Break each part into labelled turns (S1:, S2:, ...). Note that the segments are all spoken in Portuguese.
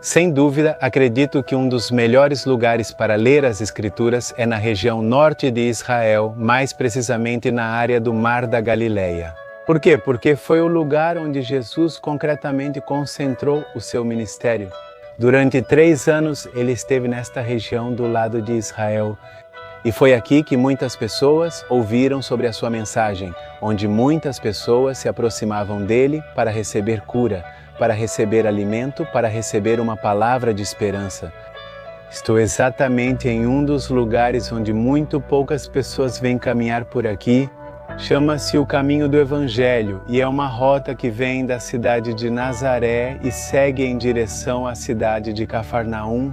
S1: Sem dúvida, acredito que um dos melhores lugares para ler as Escrituras é na região norte de Israel, mais precisamente na área do Mar da Galileia. Por quê? Porque foi o lugar onde Jesus concretamente concentrou o seu ministério. Durante 3 anos, ele esteve nesta região do lado de Israel. E foi aqui que muitas pessoas ouviram sobre a sua mensagem, onde muitas pessoas se aproximavam dele para receber cura, para receber alimento, para receber uma palavra de esperança. Estou exatamente em um dos lugares onde muito poucas pessoas vêm caminhar por aqui. Chama-se o Caminho do Evangelho e é uma rota que vem da cidade de Nazaré e segue em direção à cidade de Cafarnaum.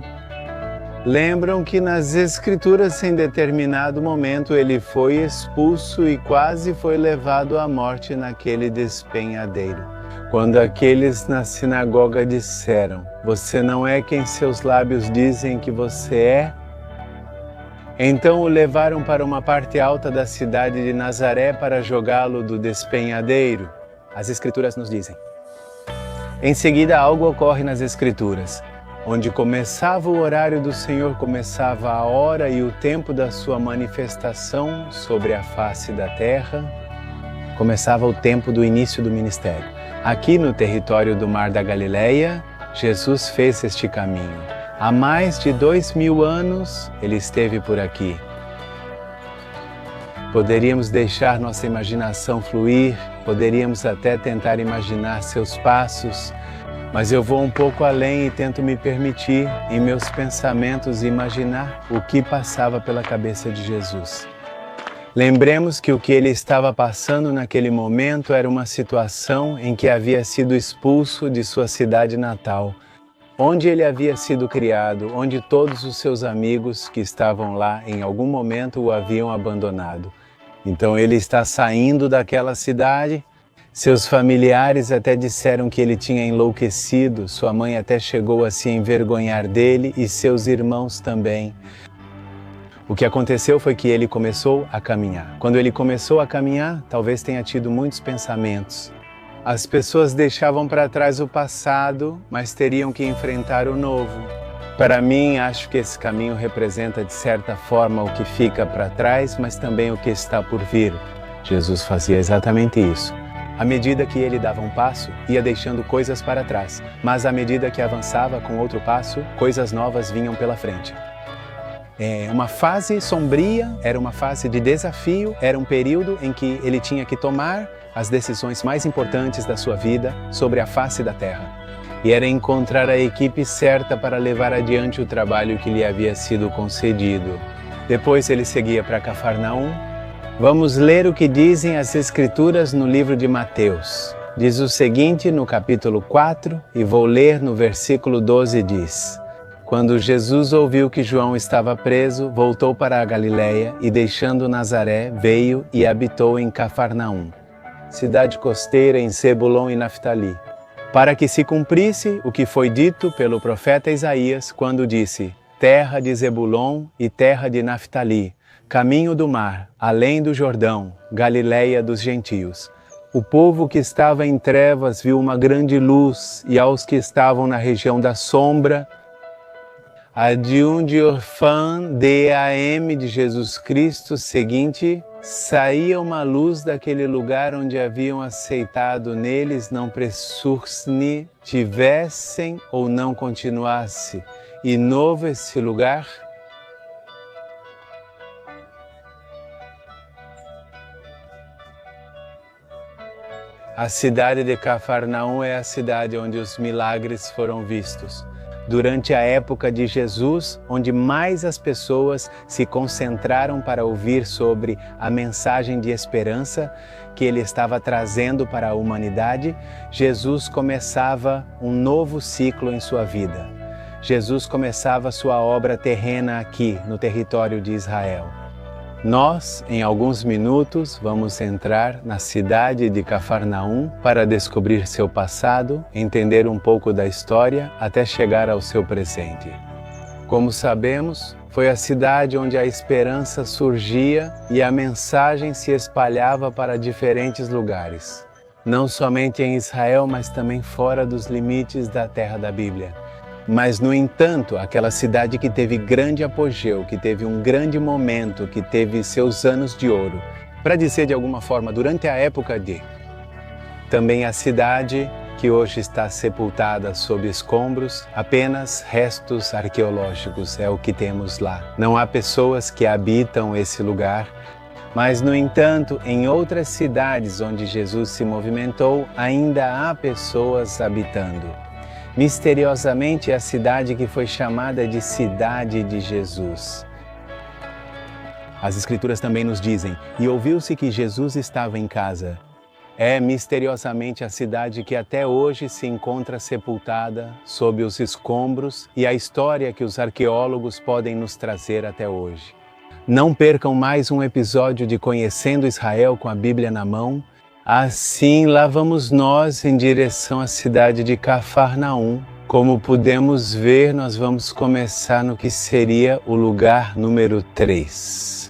S1: Lembram que nas Escrituras, em determinado momento, ele foi expulso e quase foi levado à morte naquele despenhadeiro. Quando aqueles na sinagoga disseram: "Você não é quem seus lábios dizem que você é?" Então o levaram para uma parte alta da cidade de Nazaré para jogá-lo do despenhadeiro. As Escrituras nos dizem. Em seguida, algo ocorre nas Escrituras. Onde começava o horário do Senhor, começava a hora e o tempo da sua manifestação sobre a face da terra, começava o tempo do início do ministério. Aqui no território do Mar da Galileia, Jesus fez este caminho. Há mais de 2000 anos, ele esteve por aqui. Poderíamos deixar nossa imaginação fluir, poderíamos até tentar imaginar seus passos, mas eu vou um pouco além e tento me permitir, em meus pensamentos, imaginar o que passava pela cabeça de Jesus. Lembremos que o que ele estava passando naquele momento era uma situação em que havia sido expulso de sua cidade natal, onde ele havia sido criado, onde todos os seus amigos que estavam lá em algum momento o haviam abandonado. Então ele está saindo daquela cidade. Seus familiares até disseram que ele tinha enlouquecido, sua mãe até chegou a se envergonhar dele e seus irmãos também. O que aconteceu foi que ele começou a caminhar. Quando ele começou a caminhar, talvez tenha tido muitos pensamentos. As pessoas deixavam para trás o passado, mas teriam que enfrentar o novo. Para mim, acho que esse caminho representa de certa forma o que fica para trás, mas também o que está por vir. Jesus fazia exatamente isso. À medida que ele dava um passo, ia deixando coisas para trás, mas à medida que avançava com outro passo, coisas novas vinham pela frente. Uma fase sombria, era uma fase de desafio, era um período em que ele tinha que tomar as decisões mais importantes da sua vida sobre a face da terra. E era encontrar a equipe certa para levar adiante o trabalho que lhe havia sido concedido. Depois ele seguia para Cafarnaum. Vamos ler o que dizem as Escrituras no livro de Mateus. Diz o seguinte no capítulo 4, e vou ler no versículo 12, diz: Quando Jesus ouviu que João estava preso, voltou para a Galileia e, deixando Nazaré, veio e habitou em Cafarnaum, cidade costeira em Zebulon e Naftali, para que se cumprisse o que foi dito pelo profeta Isaías, quando disse: terra de Zebulon e terra de Naftali, caminho do mar, além do Jordão, Galileia dos gentios. O povo que estava em trevas viu uma grande luz, e aos que estavam na região da sombra, adiante orfã DAM de Jesus Cristo, seguinte, saía uma luz daquele lugar onde haviam aceitado neles, não pressurne, tivessem ou não continuasse, e novo esse lugar. A cidade de Cafarnaum é a cidade onde os milagres foram vistos. Durante a época de Jesus, onde mais as pessoas se concentraram para ouvir sobre a mensagem de esperança que ele estava trazendo para a humanidade, Jesus começava um novo ciclo em sua vida. Jesus começava sua obra terrena aqui, no território de Israel. Nós, em alguns minutos, vamos entrar na cidade de Cafarnaum para descobrir seu passado, entender um pouco da história até chegar ao seu presente. Como sabemos, foi a cidade onde a esperança surgia e a mensagem se espalhava para diferentes lugares. Não somente em Israel, mas também fora dos limites da terra da Bíblia. Mas, no entanto, aquela cidade que teve grande apogeu, que teve um grande momento, que teve seus anos de ouro, para dizer de alguma forma, durante a época de... Também a cidade que hoje está sepultada sob escombros, apenas restos arqueológicos é o que temos lá. Não há pessoas que habitam esse lugar, mas, no entanto, em outras cidades onde Jesus se movimentou, ainda há pessoas habitando. Misteriosamente, é a cidade que foi chamada de Cidade de Jesus. As Escrituras também nos dizem, e ouviu-se que Jesus estava em casa. É misteriosamente a cidade que até hoje se encontra sepultada sob os escombros e a história que os arqueólogos podem nos trazer até hoje. Não percam mais um episódio de Conhecendo Israel com a Bíblia na mão. Assim, lá vamos nós em direção à cidade de Cafarnaum. Como podemos ver, nós vamos começar no que seria o lugar número 3.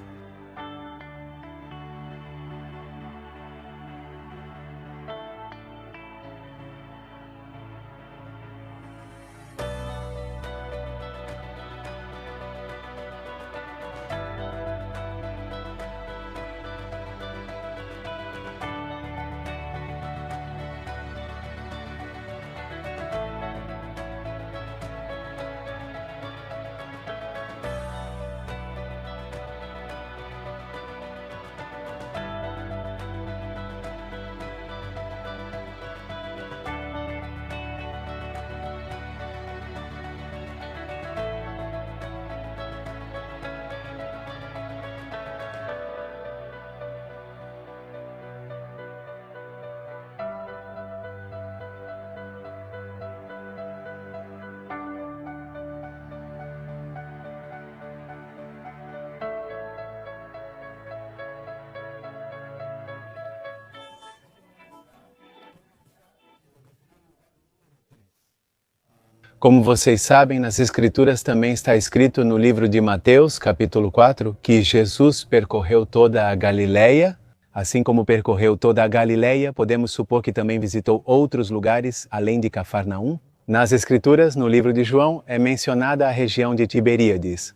S1: Como vocês sabem, nas Escrituras também está escrito no livro de Mateus, capítulo 4, que Jesus percorreu toda a Galileia. Assim como percorreu toda a Galileia, podemos supor que também visitou outros lugares além de Cafarnaum. Nas Escrituras, no livro de João, é mencionada a região de Tiberíades.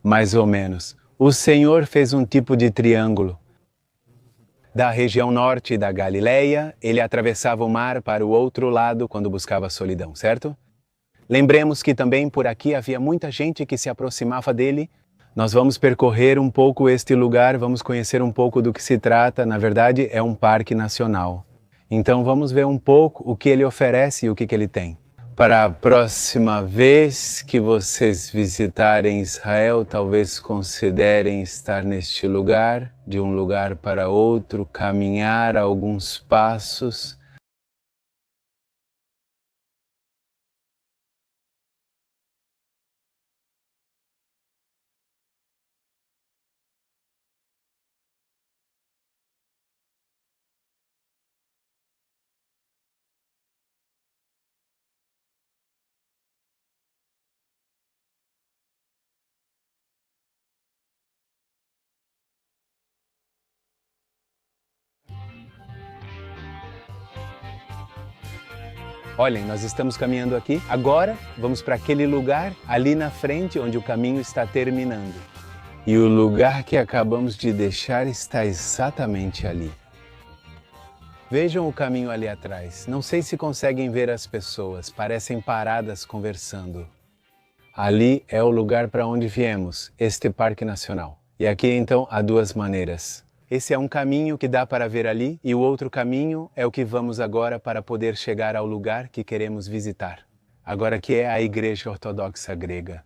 S1: Mais ou menos. O Senhor fez um tipo de triângulo. Da região norte da Galileia, ele atravessava o mar para o outro lado quando buscava a solidão, certo? Lembremos que também por aqui havia muita gente que se aproximava dele. Nós vamos percorrer um pouco este lugar, vamos conhecer um pouco do que se trata. Na verdade, é um parque nacional. Então vamos ver um pouco o que ele oferece e o que ele tem. Para a próxima vez que vocês visitarem Israel, talvez considerem estar neste lugar, de um lugar para outro, caminhar alguns passos. Olhem, nós estamos caminhando aqui. Agora, vamos para aquele lugar ali na frente onde o caminho está terminando. E o lugar que acabamos de deixar está exatamente ali. Vejam o caminho ali atrás. Não sei se conseguem ver as pessoas, parecem paradas conversando. Ali é o lugar para onde viemos, este Parque Nacional. E aqui então há duas maneiras. Esse é um caminho que dá para ver ali e o outro caminho é o que vamos agora para poder chegar ao lugar que queremos visitar. Agora que é a Igreja Ortodoxa Grega.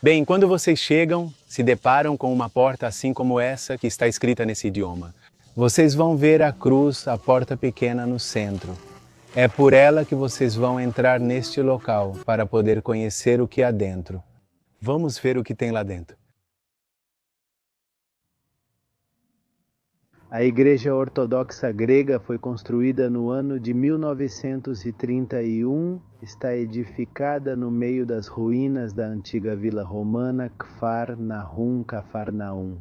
S1: Bem, quando vocês chegam, se deparam com uma porta assim como essa que está escrita nesse idioma. Vocês vão ver a cruz, a porta pequena no centro. É por ela que vocês vão entrar neste local para poder conhecer o que há dentro. Vamos ver o que tem lá dentro. A Igreja Ortodoxa Grega foi construída no ano de 1931, está edificada no meio das ruínas da antiga vila romana Kfar Nahum Cafarnaum.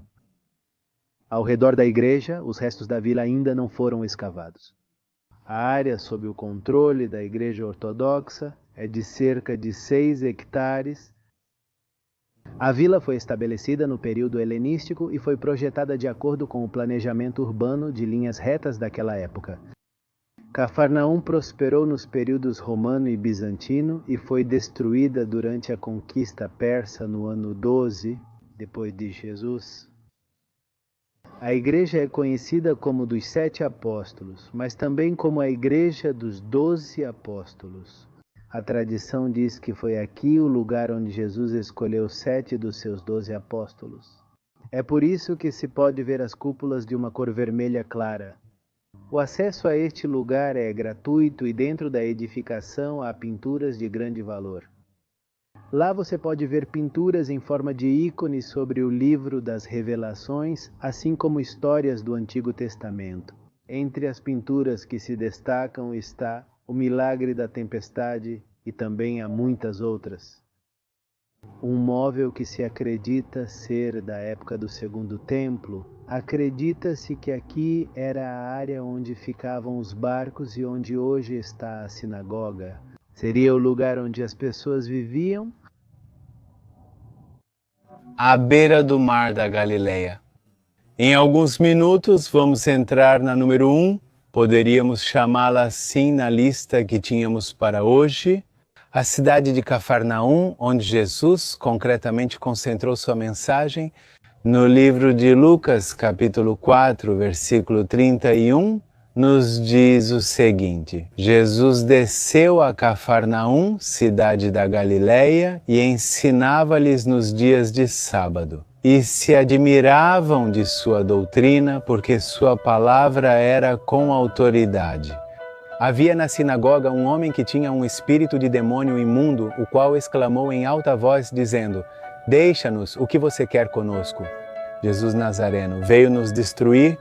S1: Ao redor da igreja, os restos da vila ainda não foram escavados. A área sob o controle da Igreja Ortodoxa é de cerca de 6 hectares. A vila foi estabelecida no período helenístico e foi projetada de acordo com o planejamento urbano de linhas retas daquela época. Cafarnaum prosperou nos períodos romano e bizantino e foi destruída durante a conquista persa no ano 12 depois de Jesus. A igreja é conhecida como dos 7 apóstolos, mas também como a igreja dos 12 apóstolos. A tradição diz que foi aqui o lugar onde Jesus escolheu 7 dos seus 12 apóstolos. É por isso que se pode ver as cúpulas de uma cor vermelha clara. O acesso a este lugar é gratuito e dentro da edificação há pinturas de grande valor. Lá você pode ver pinturas em forma de ícones sobre o livro das Revelações, assim como histórias do Antigo Testamento. Entre as pinturas que se destacam está o Milagre da Tempestade e também há muitas outras. Um móvel que se acredita ser da época do Segundo Templo. Acredita-se que aqui era a área onde ficavam os barcos e onde hoje está a sinagoga. Seria o lugar onde as pessoas viviam? À beira do mar da Galileia. Em alguns minutos vamos entrar na número 1, poderíamos chamá-la assim na lista que tínhamos para hoje, a cidade de Cafarnaum, onde Jesus concretamente concentrou sua mensagem. No livro de Lucas, capítulo 4, versículo 31, nos diz o seguinte: Jesus desceu a Cafarnaum, cidade da Galileia, e ensinava-lhes nos dias de sábado. E se admiravam de sua doutrina, porque sua palavra era com autoridade. Havia na sinagoga um homem que tinha um espírito de demônio imundo, o qual exclamou em alta voz, dizendo: Deixa-nos, o que você quer conosco? Jesus Nazareno, veio nos destruir?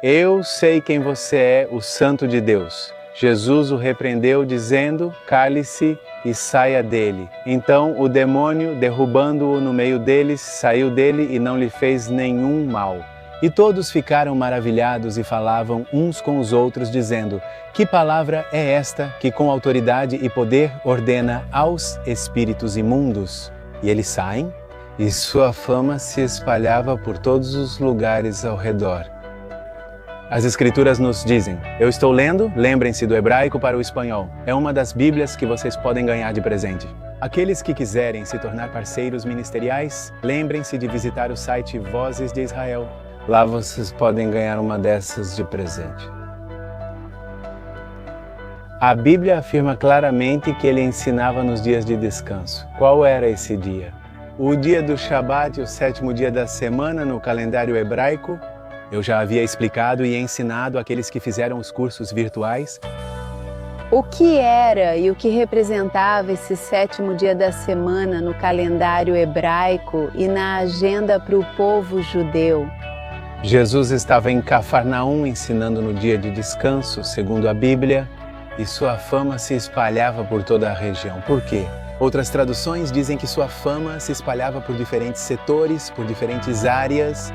S1: Eu sei quem você é, o Santo de Deus. Jesus o repreendeu, dizendo: Cale-se e saia dele. Então o demônio, derrubando-o no meio deles, saiu dele e não lhe fez nenhum mal. E todos ficaram maravilhados e falavam uns com os outros, dizendo: Que palavra é esta que com autoridade e poder ordena aos espíritos imundos? E eles saem, e sua fama se espalhava por todos os lugares ao redor. As Escrituras nos dizem, eu estou lendo, lembrem-se do hebraico para o espanhol. É uma das Bíblias que vocês podem ganhar de presente. Aqueles que quiserem se tornar parceiros ministeriais, lembrem-se de visitar o site Vozes de Israel. Lá vocês podem ganhar uma dessas de presente. A Bíblia afirma claramente que ele ensinava nos dias de descanso. Qual era esse dia? O dia do Shabat, o 7º dia da semana no calendário hebraico. Eu já havia explicado e ensinado àqueles que fizeram os cursos virtuais.
S2: O que era e o que representava esse 7º dia da semana no calendário hebraico e na agenda para o povo judeu?
S1: Jesus estava em Cafarnaum ensinando no dia de descanso, segundo a Bíblia, e sua fama se espalhava por toda a região. Por quê? Outras traduções dizem que sua fama se espalhava por diferentes setores, por diferentes áreas.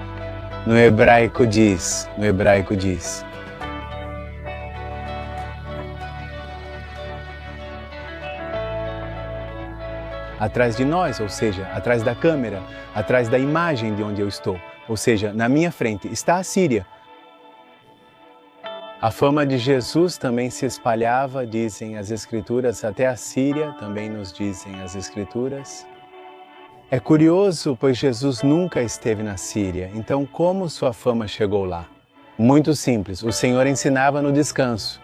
S1: No hebraico diz. Atrás de nós, ou seja, atrás da câmera, atrás da imagem de onde eu estou, ou seja, na minha frente, está a Síria. A fama de Jesus também se espalhava, dizem as Escrituras, até a Síria, também nos dizem as Escrituras. É curioso, pois Jesus nunca esteve na Síria, então como sua fama chegou lá? Muito simples, o Senhor ensinava no descanso.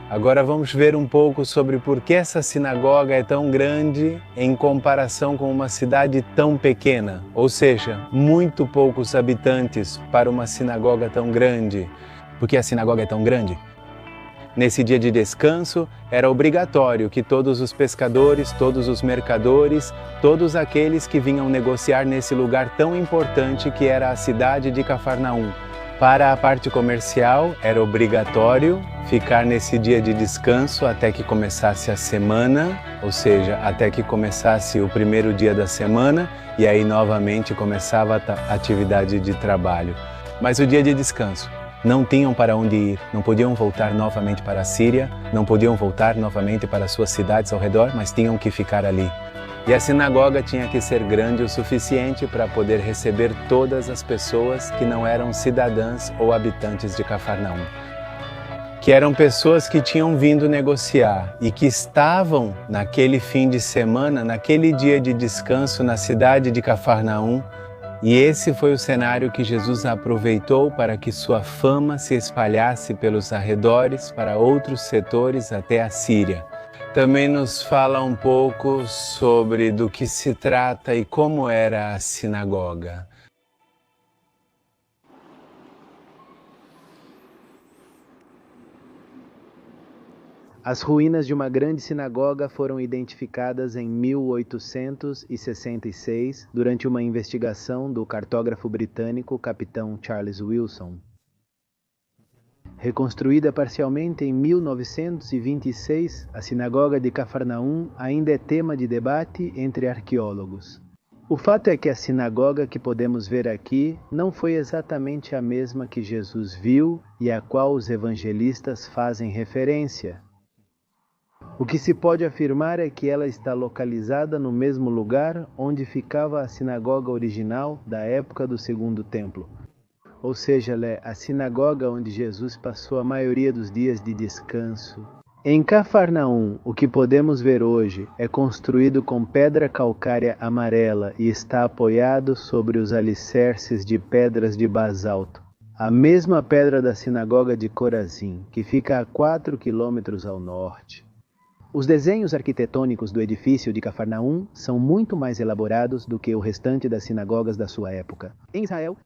S1: Agora vamos ver um pouco sobre por que essa sinagoga é tão grande em comparação com uma cidade tão pequena, ou seja, muito poucos habitantes para uma sinagoga tão grande. Por que a sinagoga é tão grande? Nesse dia de descanso, era obrigatório que todos os pescadores, todos os mercadores, todos aqueles que vinham negociar nesse lugar tão importante que era a cidade de Cafarnaum. Para a parte comercial, era obrigatório ficar nesse dia de descanso até que começasse a semana, ou seja, até que começasse o primeiro dia da semana, e aí novamente começava a atividade de trabalho. Mas o dia de descanso, Não tinham para onde ir, não podiam voltar novamente para a Síria, não podiam voltar novamente para suas cidades ao redor, mas tinham que ficar ali. E a sinagoga tinha que ser grande o suficiente para poder receber todas as pessoas que não eram cidadãs ou habitantes de Cafarnaum, que eram pessoas que tinham vindo negociar e que estavam naquele fim de semana, naquele dia de descanso na cidade de Cafarnaum. E esse foi o cenário que Jesus aproveitou para que sua fama se espalhasse pelos arredores para outros setores até a Síria. Também nos fala um pouco sobre do que se trata e como era a sinagoga.
S3: As ruínas de uma grande sinagoga foram identificadas em 1866 durante uma investigação do cartógrafo britânico capitão Charles Wilson. Reconstruída parcialmente em 1926, a sinagoga de Cafarnaum ainda é tema de debate entre arqueólogos. O fato é que a sinagoga que podemos ver aqui não foi exatamente a mesma que Jesus viu e a qual os evangelistas fazem referência. O que se pode afirmar é que ela está localizada no mesmo lugar onde ficava a sinagoga original da época do Segundo Templo. Ou seja, ela é a sinagoga onde Jesus passou a maioria dos dias de descanso. Em Cafarnaum, o que podemos ver hoje é construído com pedra calcária amarela e está apoiado sobre os alicerces de pedras de basalto. A mesma pedra da sinagoga de Corazim, que fica a 4 quilômetros ao norte. Os desenhos arquitetônicos do edifício de Cafarnaum são muito mais elaborados do que o restante das sinagogas da sua época. Em Israel,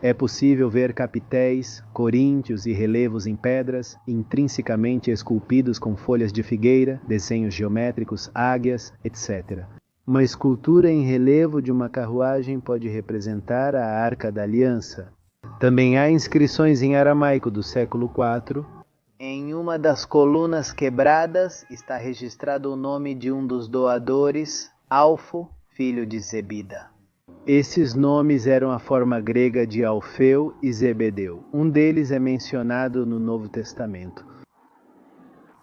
S3: é possível ver capitéis, coríntios e relevos em pedras, intrinsecamente esculpidos com folhas de figueira, desenhos geométricos, águias, etc. Uma escultura em relevo de uma carruagem pode representar a Arca da Aliança. Também há inscrições em aramaico do século IV. Em uma das colunas quebradas está registrado o nome de um dos doadores, Alfo, filho de Zebida. Esses nomes eram a forma grega de Alfeu e Zebedeu. Um deles é mencionado no Novo Testamento.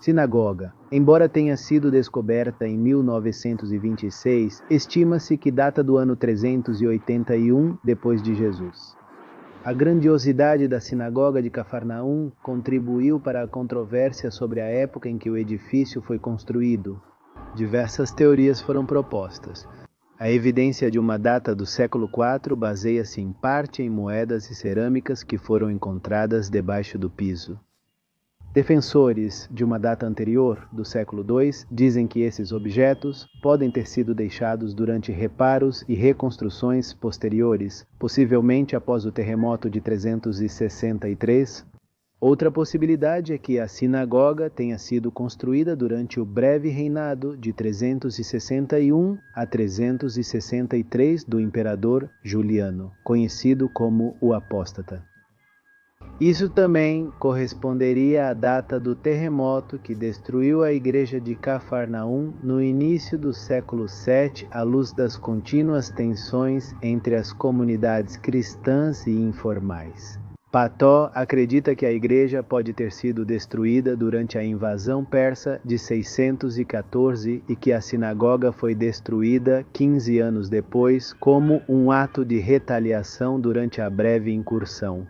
S3: Sinagoga. Embora tenha sido descoberta em 1926, estima-se que data do ano 381 depois de Jesus. A grandiosidade da sinagoga de Cafarnaum contribuiu para a controvérsia sobre a época em que o edifício foi construído. Diversas teorias foram propostas. A evidência de uma data do século IV baseia-se em parte em moedas e cerâmicas que foram encontradas debaixo do piso. Defensores de uma data anterior, do século II, dizem que esses objetos podem ter sido deixados durante reparos e reconstruções posteriores, possivelmente após o terremoto de 363. Outra possibilidade é que a sinagoga tenha sido construída durante o breve reinado de 361 a 363 do imperador Juliano, conhecido como o Apóstata. Isso também corresponderia à data do terremoto que destruiu a igreja de Cafarnaum no início do século VII, à luz das contínuas tensões entre as comunidades cristãs e informais. Pató acredita que a igreja pode ter sido destruída durante a invasão persa de 614 e que a sinagoga foi destruída 15 anos depois como um ato de retaliação durante a breve incursão.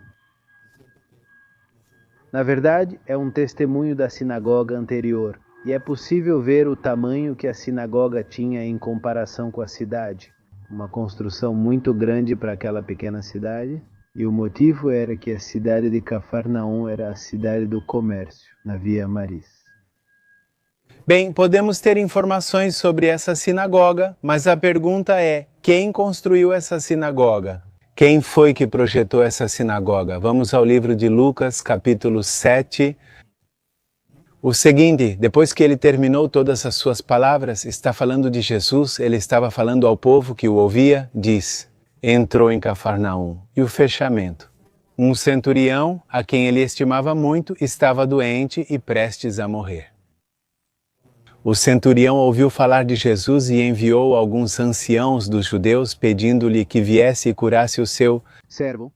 S3: Na verdade, é um testemunho da sinagoga anterior, e é possível ver o tamanho que a sinagoga tinha em comparação com a cidade. Uma construção muito grande para aquela pequena cidade, e o motivo era que a cidade de Cafarnaum era a cidade do comércio, na Via Maris.
S1: Bem, podemos ter informações sobre essa sinagoga, mas a pergunta é: quem construiu essa sinagoga? Quem foi que projetou essa sinagoga? Vamos ao livro de Lucas, capítulo 7. O seguinte, depois que ele terminou todas as suas palavras, está falando de Jesus, ele estava falando ao povo que o ouvia, diz: entrou em Cafarnaum. E o fechamento. Um centurião, a quem ele estimava muito, estava doente e prestes a morrer. O centurião ouviu falar de Jesus e enviou alguns anciãos dos judeus pedindo-lhe que viesse e curasse o seu
S3: servo.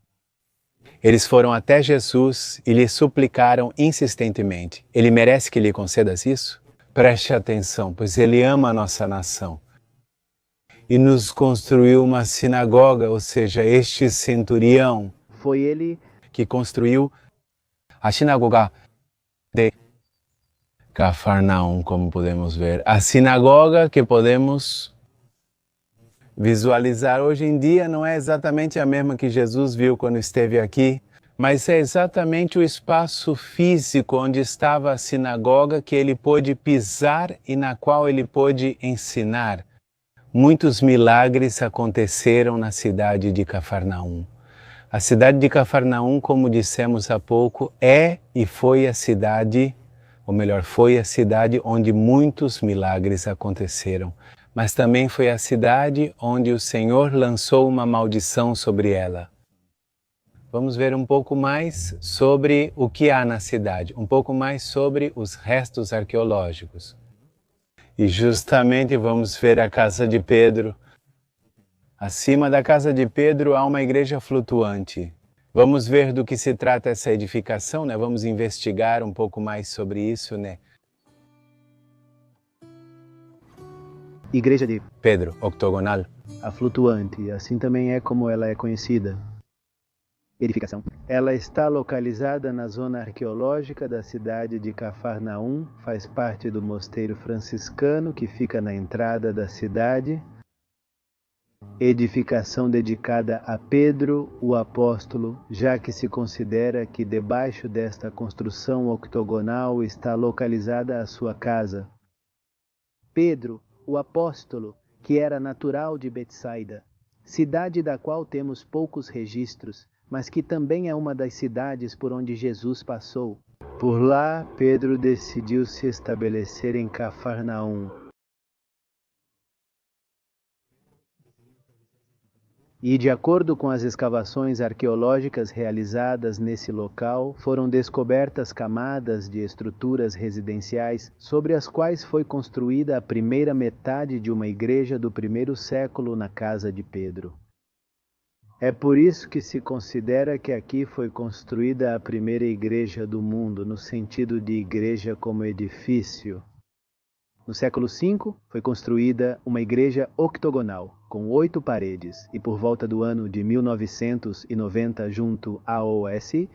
S1: Eles foram até Jesus e lhe suplicaram insistentemente. Ele merece que lhe concedas isso? Preste atenção, pois ele ama a nossa nação. E nos construiu uma sinagoga, ou seja, este centurião
S3: Foi ele
S1: que construiu a sinagoga de Cafarnaum, como podemos ver. A sinagoga que podemos visualizar hoje em dia não é exatamente a mesma que Jesus viu quando esteve aqui, mas é exatamente o espaço físico onde estava a sinagoga que ele pôde pisar e na qual ele pôde ensinar. Muitos milagres aconteceram na cidade de Cafarnaum. A cidade de Cafarnaum, como dissemos há pouco, é e foi a cidade, ou melhor, foi a cidade onde muitos milagres aconteceram. Mas também foi a cidade onde o Senhor lançou uma maldição sobre ela. Vamos ver um pouco mais sobre o que há na cidade, um pouco mais sobre os restos arqueológicos. E justamente vamos ver a casa de Pedro. Acima da casa de Pedro há uma igreja flutuante. Vamos ver do que se trata essa edificação, né? Vamos investigar um pouco mais sobre isso, né?
S3: Igreja de
S1: Pedro, octogonal.
S3: a flutuante, assim também é como ela é conhecida. Edificação. Ela está localizada na zona arqueológica da cidade de Cafarnaum, faz parte do mosteiro franciscano que fica na entrada da cidade. Edificação dedicada a Pedro, o apóstolo, já que se considera que debaixo desta construção octogonal está localizada a sua casa. Pedro, o apóstolo, que era natural de Betsaida, cidade da qual temos poucos registros, mas que também é uma das cidades por onde Jesus passou. Por lá, Pedro decidiu se estabelecer em Cafarnaum. E, de acordo com as escavações arqueológicas realizadas nesse local, foram descobertas camadas de estruturas residenciais sobre as quais foi construída a primeira metade de uma igreja do primeiro século na casa de Pedro. É por isso que se considera que aqui foi construída a primeira igreja do mundo, no sentido de igreja como edifício. No século V, foi construída uma igreja octogonal, com 8 paredes, e por volta do ano de 1990, junto à OS,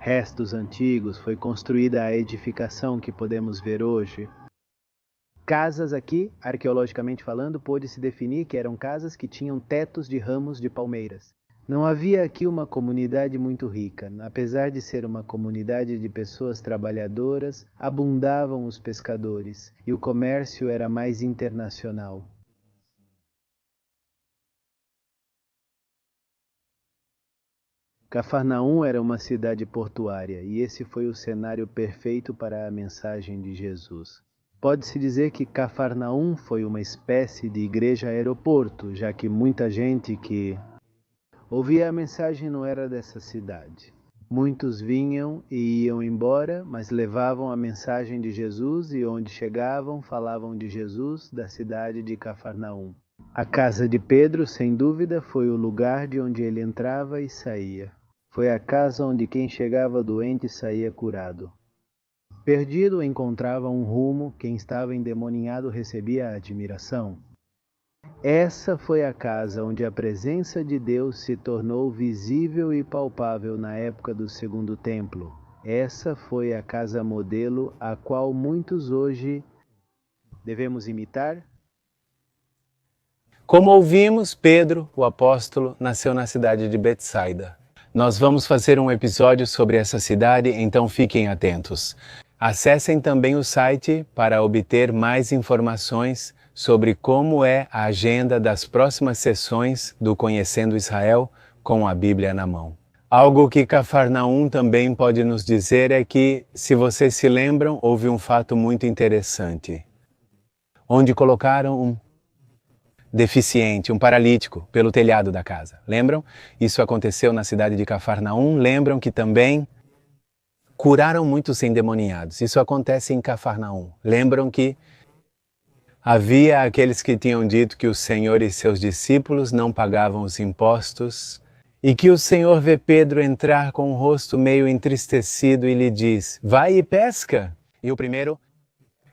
S3: restos antigos, foi construída a edificação que podemos ver hoje. Casas aqui, arqueologicamente falando, pôde-se definir que eram casas que tinham tetos de ramos de palmeiras. Não havia aqui uma comunidade muito rica. Apesar de ser uma comunidade de pessoas trabalhadoras, abundavam os pescadores e o comércio era mais internacional. Cafarnaum era uma cidade portuária e esse foi o cenário perfeito para a mensagem de Jesus. Pode-se dizer que Cafarnaum foi uma espécie de igreja-aeroporto, já que muita gente que ouvia a mensagem não era dessa cidade. Muitos vinham e iam embora, mas levavam a mensagem de Jesus e onde chegavam falavam de Jesus, da cidade de Cafarnaum. A casa de Pedro, sem dúvida, foi o lugar de onde ele entrava e saía. Foi a casa onde quem chegava doente saía curado. Perdido encontrava um rumo, quem estava endemoninhado recebia admiração. Essa foi a casa onde a presença de Deus se tornou visível e palpável na época do Segundo Templo. Essa foi a casa modelo a qual muitos hoje devemos imitar.
S1: Como ouvimos, Pedro, o apóstolo, nasceu na cidade de Betsaida. Nós vamos fazer um episódio sobre essa cidade, então fiquem atentos. Acessem também o site para obter mais informações sobre como é a agenda das próximas sessões do Conhecendo Israel com a Bíblia na mão. Algo que Cafarnaum também pode nos dizer é que, se vocês se lembram, houve um fato muito interessante, onde colocaram um deficiente, um paralítico, pelo telhado da casa. Lembram? Isso aconteceu na cidade de Cafarnaum. Lembram que também curaram muitos endemoniados. Isso acontece em Cafarnaum. Lembram que havia aqueles que tinham dito que o Senhor e seus discípulos não pagavam os impostos e que o Senhor vê Pedro entrar com o rosto meio entristecido e lhe diz: vai e pesca. E o primeiro: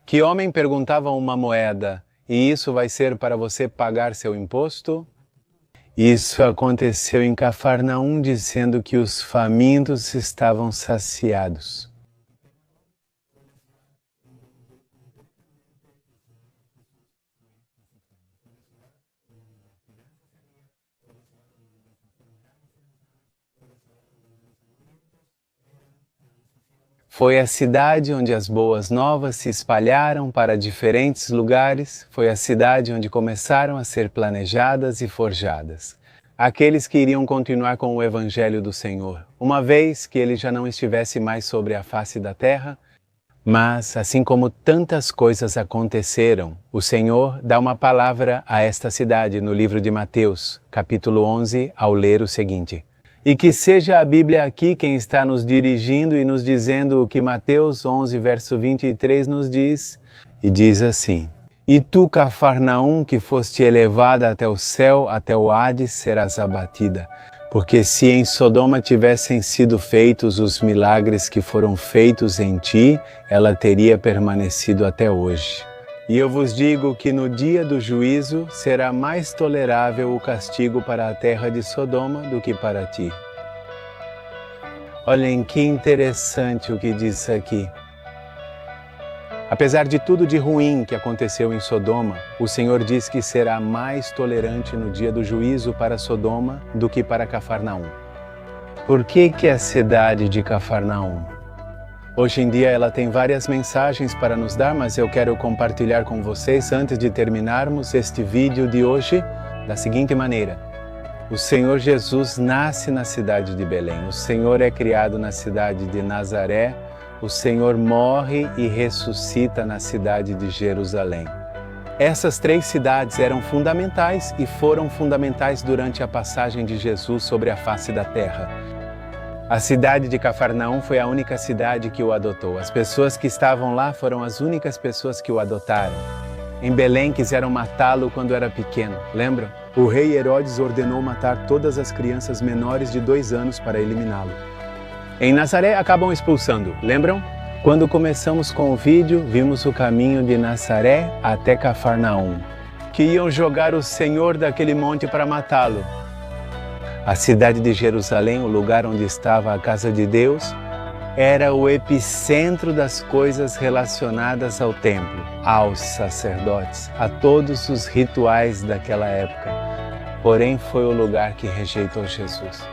S1: que homem perguntava uma moeda, e isso vai ser para você pagar seu imposto? Isso aconteceu em Cafarnaum, dizendo que os famintos estavam saciados. Foi a cidade onde as boas novas se espalharam para diferentes lugares, foi a cidade onde começaram a ser planejadas e forjadas. Aqueles que iriam continuar com o Evangelho do Senhor, uma vez que ele já não estivesse mais sobre a face da terra. Mas, assim como tantas coisas aconteceram, o Senhor dá uma palavra a esta cidade no livro de Mateus, capítulo 11, ao ler o seguinte: e que seja a Bíblia aqui quem está nos dirigindo e nos dizendo o que Mateus 11, verso 23 nos diz, e diz assim: e tu, Cafarnaum, que foste elevada até o céu, até o Hades, serás abatida. Porque se em Sodoma tivessem sido feitos os milagres que foram feitos em ti, ela teria permanecido até hoje. E eu vos digo que no dia do juízo será mais tolerável o castigo para a terra de Sodoma do que para ti. Olhem que interessante o que diz aqui. Apesar de tudo de ruim que aconteceu em Sodoma, o Senhor diz que será mais tolerante no dia do juízo para Sodoma do que para Cafarnaum. Por que a cidade de Cafarnaum? Hoje em dia ela tem várias mensagens para nos dar, mas eu quero compartilhar com vocês antes de terminarmos este vídeo de hoje da seguinte maneira. O Senhor Jesus nasce na cidade de Belém, o Senhor é criado na cidade de Nazaré, o Senhor morre e ressuscita na cidade de Jerusalém. Essas três cidades eram fundamentais e foram fundamentais durante a passagem de Jesus sobre a face da terra. A cidade de Cafarnaum foi a única cidade que o adotou. As pessoas que estavam lá foram as únicas pessoas que o adotaram. Em Belém quiseram matá-lo quando era pequeno, lembram? O rei Herodes ordenou matar todas as crianças menores de 2 anos para eliminá-lo. Em Nazaré acabam expulsando, lembram? Quando começamos com o vídeo, vimos o caminho de Nazaré até Cafarnaum, que iam jogar o Senhor daquele monte para matá-lo. A cidade de Jerusalém, o lugar onde estava a casa de Deus, era o epicentro das coisas relacionadas ao templo, aos sacerdotes, a todos os rituais daquela época. Porém, foi o lugar que rejeitou Jesus.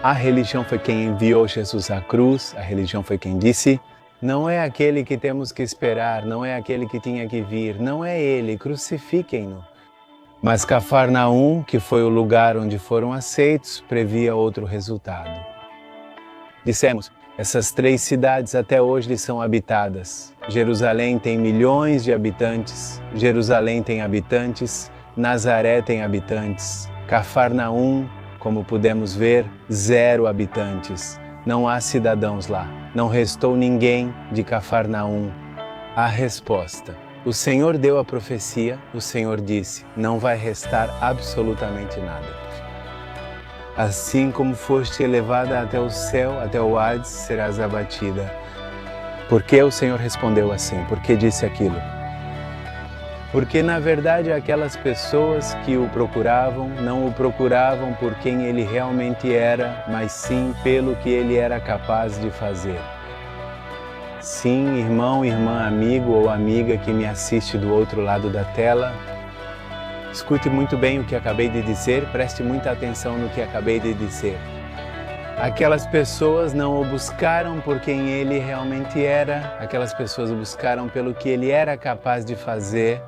S1: A religião foi quem enviou Jesus à cruz, a religião foi quem disse: não é aquele que temos que esperar, não é aquele que tinha que vir, não é ele, crucifiquem-no. Mas Cafarnaum, que foi o lugar onde foram aceitos, previa outro resultado. Dissemos, essas 3 cidades até hoje são habitadas. Jerusalém tem milhões de habitantes, Jerusalém tem habitantes, Nazaré tem habitantes, Cafarnaum, como pudemos ver, 0 habitantes. Não há cidadãos lá, não restou ninguém de Cafarnaum. A resposta. O Senhor deu a profecia, o Senhor disse, não vai restar absolutamente nada. Assim como foste elevada até o céu, até o Hades, serás abatida. Por que o Senhor respondeu assim? Por que disse aquilo? Porque, na verdade, aquelas pessoas que o procuravam, não o procuravam por quem ele realmente era, mas sim pelo que ele era capaz de fazer. Sim, irmão, irmã, amigo ou amiga que me assiste do outro lado da tela, escute muito bem o que acabei de dizer, preste muita atenção no que acabei de dizer. Aquelas pessoas não o buscaram por quem ele realmente era, aquelas pessoas o buscaram pelo que ele era capaz de fazer.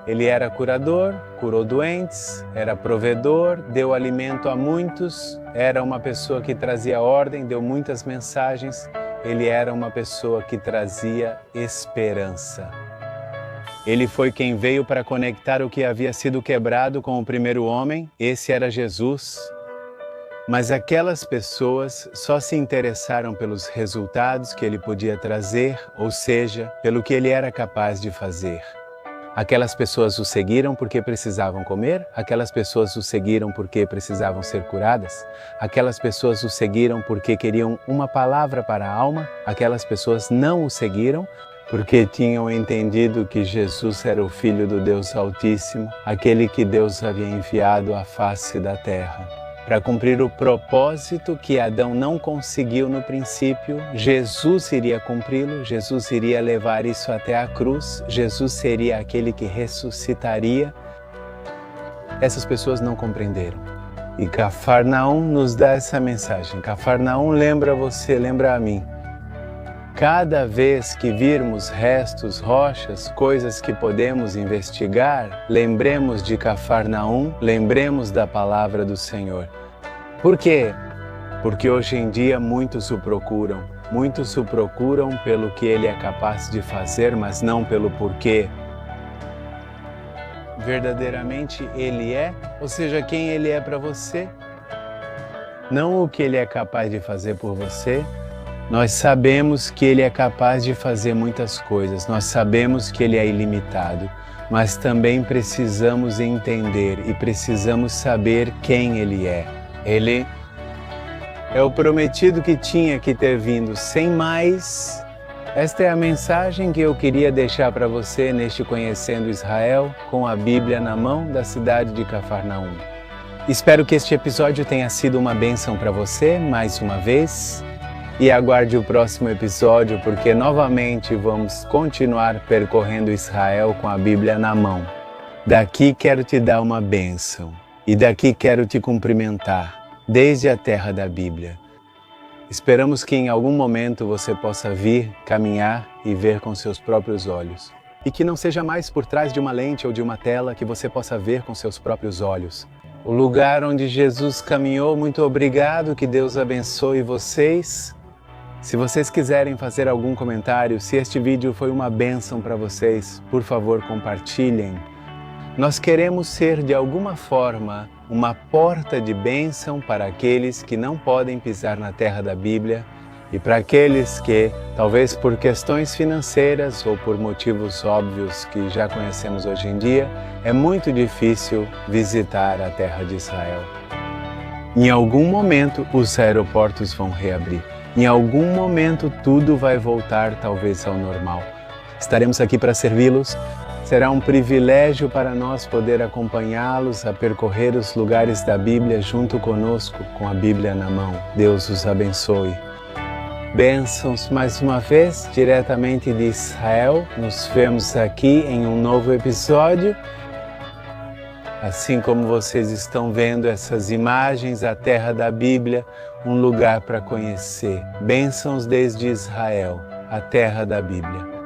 S1: Ele era curador, curou doentes, era provedor, deu alimento a muitos, era uma pessoa que trazia ordem, deu muitas mensagens, ele era uma pessoa que trazia esperança. Ele foi quem veio para conectar o que havia sido quebrado com o primeiro homem, esse era Jesus. Mas aquelas pessoas só se interessaram pelos resultados que ele podia trazer, ou seja, pelo que ele era capaz de fazer. Aquelas pessoas o seguiram porque precisavam comer, aquelas pessoas o seguiram porque precisavam ser curadas, aquelas pessoas o seguiram porque queriam uma palavra para a alma, aquelas pessoas não o seguiram porque tinham entendido que Jesus era o Filho do Deus Altíssimo, aquele que Deus havia enviado à face da terra. Para cumprir o propósito que Adão não conseguiu no princípio, Jesus iria cumpri-lo, Jesus iria levar isso até a cruz, Jesus seria aquele que ressuscitaria. Essas pessoas não compreenderam. E Cafarnaum nos dá essa mensagem. Cafarnaum lembra você, lembra a mim. Cada vez que virmos restos, rochas, coisas que podemos investigar, lembremos de Cafarnaum, lembremos da palavra do Senhor. Por quê? Porque hoje em dia muitos o procuram pelo que ele é capaz de fazer, mas não pelo porquê. Verdadeiramente ele é, ou seja, quem ele é para você, não o que ele é capaz de fazer por você. Nós sabemos que ele é capaz de fazer muitas coisas, nós sabemos que ele é ilimitado, mas também precisamos entender e precisamos saber quem ele é. Ele é o prometido que tinha que ter vindo sem mais. Esta é a mensagem que eu queria deixar para você neste Conhecendo Israel, com a Bíblia na mão, da cidade de Cafarnaum. Espero que este episódio tenha sido uma bênção para você, mais uma vez. E aguarde o próximo episódio, porque novamente vamos continuar percorrendo Israel com a Bíblia na mão. Daqui quero te dar uma bênção, e daqui quero te cumprimentar, desde a terra da Bíblia. Esperamos que em algum momento você possa vir, caminhar e ver com seus próprios olhos. E que não seja mais por trás de uma lente ou de uma tela, que você possa ver com seus próprios olhos. O lugar onde Jesus caminhou, muito obrigado, que Deus abençoe vocês. Se vocês quiserem fazer algum comentário, se este vídeo foi uma bênção para vocês, por favor, compartilhem. Nós queremos ser, de alguma forma, uma porta de bênção para aqueles que não podem pisar na terra da Bíblia e para aqueles que, talvez por questões financeiras ou por motivos óbvios que já conhecemos hoje em dia, é muito difícil visitar a terra de Israel. Em algum momento, os aeroportos vão reabrir. Em algum momento tudo vai voltar talvez ao normal. Estaremos aqui para servi-los. Será um privilégio para nós poder acompanhá-los a percorrer os lugares da Bíblia junto conosco, com a Bíblia na mão. Deus os abençoe. Bênçãos mais uma vez, diretamente de Israel. Nos vemos aqui em um novo episódio. Assim como vocês estão vendo essas imagens, a terra da Bíblia, um lugar para conhecer. Bênçãos desde Israel, a terra da Bíblia.